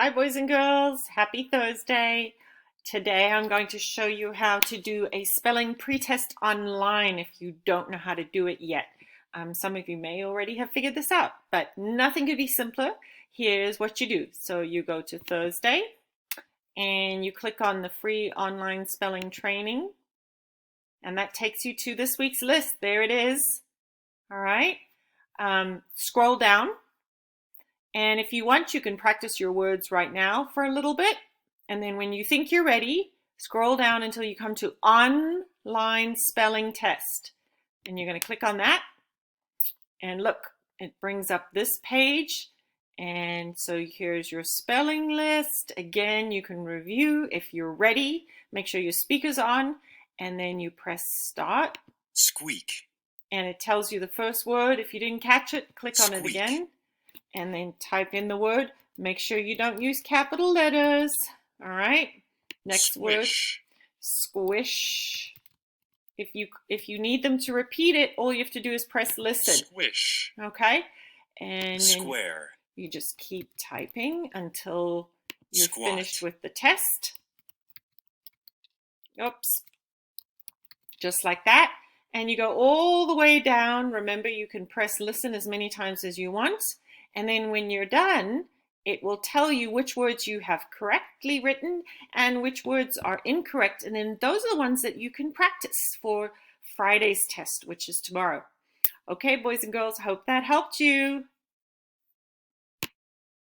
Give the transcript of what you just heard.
Hi, boys and girls. Happy Thursday. Today I'm going to show you how to do a spelling pretest online if you don't know how to do it yet. Some of you may already have figured this out, but nothing could be simpler. Here's what you do. So you go to Thursday and you click on the free online spelling training, and that takes you to this week's list. There it is. All right. Scroll down. And if you want, you can practice your words right now for a little bit. And then when you think you're ready, scroll down until you come to online spelling test. And you're going to click on that. And look, it brings up this page. And so here's your spelling list. Again, you can review if you're ready. Make sure your speaker's on. And then you press start. Squeak. And it tells you the first word. If you didn't catch it, click on it Squeak. again. And then type in the word. Make sure you don't use capital letters. All right. Next word, squish. If you need them to repeat it, all you have to do is press listen. Squish. Okay. And Square. then you just keep typing until you're Squat. finished with the test. Oops. Just like that. And you go all the way down. Remember, you can press listen as many times as you want. And then when you're done, it will tell you which words you have correctly written and which words are incorrect. And then those are the ones that you can practice for Friday's test, which is tomorrow. Okay, boys and girls, hope that helped you.